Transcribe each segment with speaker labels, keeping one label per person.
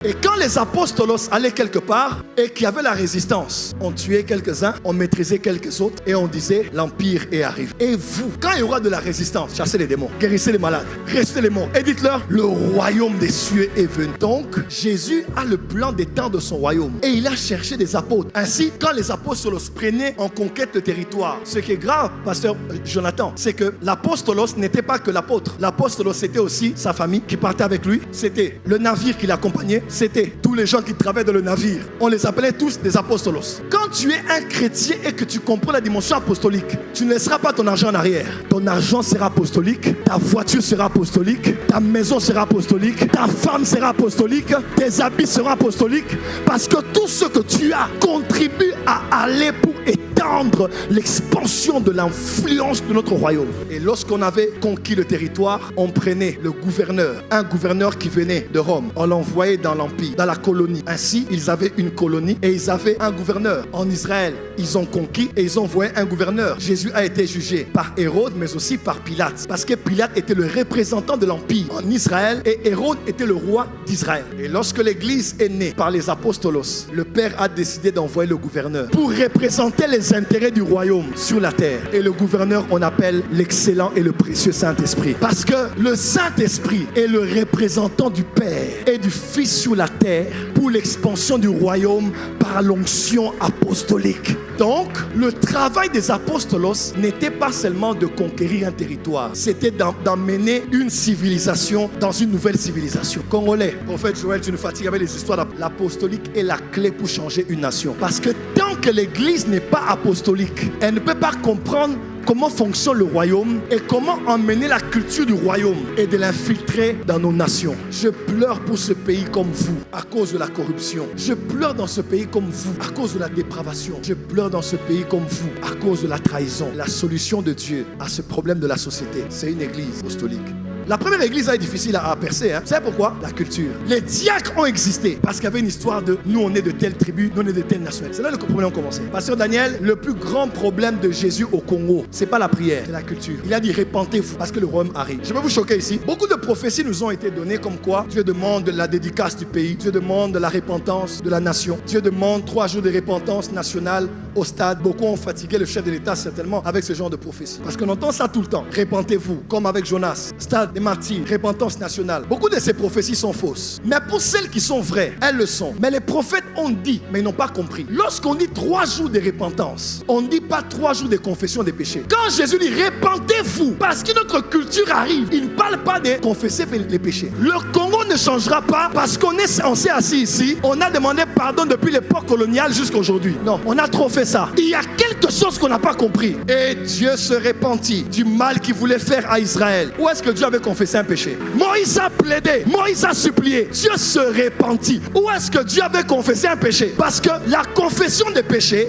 Speaker 1: Et quand les apostolos allaient quelque part et qu'il y avait la résistance, on tuait quelques-uns, on maîtrisait quelques autres et on disait l'empire est arrivé. Et vous, quand il y aura de la résistance, chassez les démons, guérissez les malades, restez les morts et dites-leur le royaume des cieux est venu. Donc Jésus a le plan d'étendre son royaume et il a cherché des apôtres. Ainsi, quand les apostolos prenaient en conquête le territoire, ce qui est grave, pasteur Jonathan, c'est que l'apostolos n'était pas que l'apôtre. L'apostolos, c'était aussi sa famille qui partait avec lui, c'était le navire qui l'accompagnait, c'était tous les gens qui travaillaient dans le navire. On les appelait tous des apostolos. Quand tu es un chrétien et que tu comprends la dimension apostolique, tu ne laisseras pas ton argent en arrière. Ton argent sera apostolique, ta voiture sera apostolique, ta maison sera apostolique, ta femme sera apostolique, tes habits seront apostoliques, parce que tout ce que tu as contribue à aller pour étendre l'expansion de l'influence de notre royaume. Et lorsqu'on avait conquis le territoire, on prenait le gouverneur, un gouverneur qui venait de Rome, on l'envoyait dans l'empire, dans la colonie. Ainsi, ils avaient une colonie et ils avaient un gouverneur. En Israël, ils ont conquis et ils ont envoyé un gouverneur. Jésus a été jugé par Hérode, mais aussi par Pilate, parce que Pilate était le représentant de l'empire en Israël et Hérode était le roi d'Israël. Et lorsque l'église est née par les apostolos, le Père a décidé d'envoyer le gouverneur pour représenter les intérêts du royaume sur la terre. Et le gouverneur, on appelle l'excellent et le précieux Saint-Esprit, parce que le Saint-Esprit est le représentant du Père et du Fils sur la terre pour l'expansion du royaume par l'onction apostolique. Donc, le travail des apostolos n'était pas seulement de conquérir un territoire, c'était d'emmener une civilisation dans une nouvelle civilisation. Congolais, prophète Joël, tu nous fatigues avec les histoires. L'apostolique est la clé pour changer une nation. Parce que tant que l'église n'est pas apostolique, elle ne peut pas comprendre comment fonctionne le royaume et comment emmener la culture du royaume et de l'infiltrer dans nos nations. Je pleure pour ce pays comme vous à cause de la corruption. Je pleure dans ce pays comme vous à cause de la dépravation. Je pleure dans ce pays comme vous à cause de la trahison. La solution de Dieu à ce problème de la société, c'est une église apostolique. La première église est difficile à percer. Vous savez pourquoi? La culture. Les diacres ont existé parce qu'il y avait une histoire de nous on est de telle tribu, nous on est de telle nation. C'est là que le problème a commencé. Pasteur Daniel, le plus grand problème de Jésus au Congo, c'est pas la prière, c'est la culture. Il a dit répentez-vous parce que le royaume arrive. Je vais vous choquer ici. Beaucoup de prophéties nous ont été données comme quoi Dieu demande la dédicace du pays, Dieu demande la repentance de la nation, Dieu demande 3 jours de repentance nationale au stade. Beaucoup ont fatigué le chef de l'État certainement avec ce genre de prophétie. Parce qu'on entend ça tout le temps. Répentez-vous, comme avec Jonas. Stade des martyrs, repentance nationale. Beaucoup de ces prophéties sont fausses. Mais pour celles qui sont vraies, elles le sont. Mais les prophètes ont dit, mais ils n'ont pas compris. Lorsqu'on dit 3 jours de repentance, on ne dit pas 3 jours de confession des péchés. Quand Jésus dit répentez-vous, parce que notre culture arrive, il ne parle pas de confesser les péchés. Le Congo ne changera pas parce on s'est assis ici, on a demandé pardon depuis l'époque coloniale jusqu'à aujourd'hui. Non, on a trop fait ça. Il y a quelque chose qu'on n'a pas compris. Et Dieu se repentit du mal qu'il voulait faire à Israël. Où est-ce que Dieu avait confessé un péché? Moïse a plaidé, Moïse a supplié, Dieu se repentit. Où est-ce que Dieu avait confessé un péché? Parce que la confession des péchés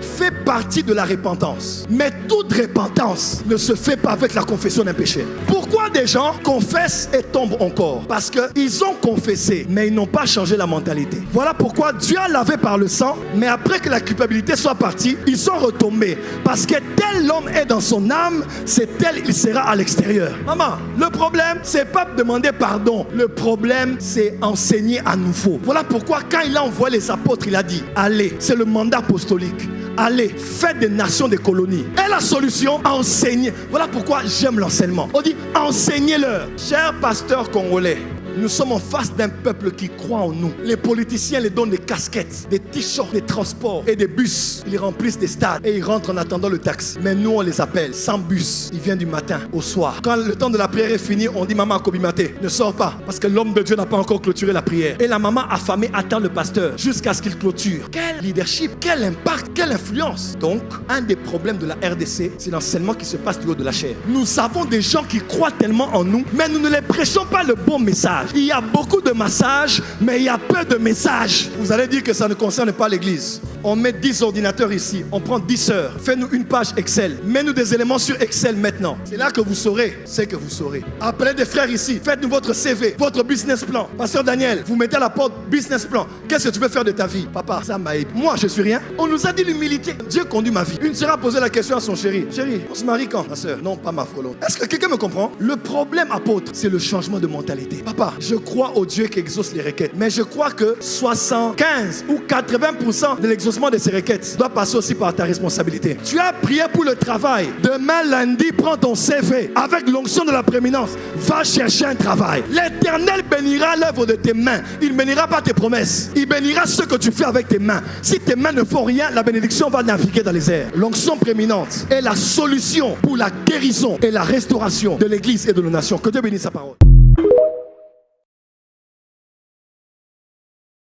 Speaker 1: fait partie de la repentance. Mais toute repentance ne se fait pas avec la confession d'un péché. Pourquoi des gens confessent et tombent encore? Parce qu'ils ont confessé, mais ils n'ont pas changé la mentalité. Voilà pourquoi Dieu a lavé par le sang, mais après que la culpabilité soit partie, ils sont retombés. Parce que tel l'homme est dans son âme, c'est tel il sera à l'extérieur. Maman, le problème, c'est pas demander pardon. Le problème, c'est enseigner à nouveau. Voilà pourquoi quand il a envoyé les apôtres, il a dit, allez, c'est le mandat apostolique. Allez, faites des nations des colonies. Et la solution, enseigner. Voilà pourquoi j'aime l'enseignement. On dit, enseignez-leur. Chers pasteurs congolais, nous sommes en face d'un peuple qui croit en nous. Les politiciens les donnent des casquettes, des t-shirts, des transports et des bus. Ils remplissent des stades et ils rentrent en attendant le taxi. Mais nous, on les appelle sans bus. Ils viennent du matin au soir. Quand le temps de la prière est fini, on dit maman Kobimate, ne sors pas parce que l'homme de Dieu n'a pas encore clôturé la prière. Et la maman affamée attend le pasteur jusqu'à ce qu'il clôture. Quel leadership, quel impact, quelle influence. Donc, un des problèmes de la RDC, c'est l'enseignement qui se passe du haut de la chair. Nous avons des gens qui croient tellement en nous, mais nous ne les prêchons pas le bon message. Il y a beaucoup de massages, mais il y a peu de messages. Vous allez dire que ça ne concerne pas l'église. On met 10 ordinateurs ici, on prend 10 heures. Fais-nous une page Excel. Mets-nous des éléments sur Excel maintenant. C'est là que vous saurez ce que vous saurez. Appelez des frères ici, faites-nous votre CV, votre business plan. Pasteur Daniel, vous mettez à la porte business plan. Qu'est-ce que tu veux faire de ta vie? Papa, ça m'a aidé. Moi, je suis rien. On nous a dit l'humilité. Dieu conduit ma vie. Une sœur a posé la question à son chéri. Chéri, on se marie quand? Ma sœur, non, pas ma volonté. Est-ce que quelqu'un me comprend? Le problème, apôtre, c'est le changement de mentalité. Papa, moi, je crois au Dieu qui exauce les requêtes. Mais je crois que 75 ou 80% de l'exaucement de ces requêtes doit passer aussi par ta responsabilité. Tu as prié pour le travail. Demain lundi, prends ton CV avec l'onction de la prééminence. Va chercher un travail. L'Éternel bénira l'œuvre de tes mains. Il ne bénira pas tes promesses. Il bénira ce que tu fais avec tes mains. Si tes mains ne font rien, la bénédiction va naviguer dans les airs. L'onction prééminente est la solution pour la guérison et la restauration de l'Église et de nos nations. Que Dieu bénisse sa parole.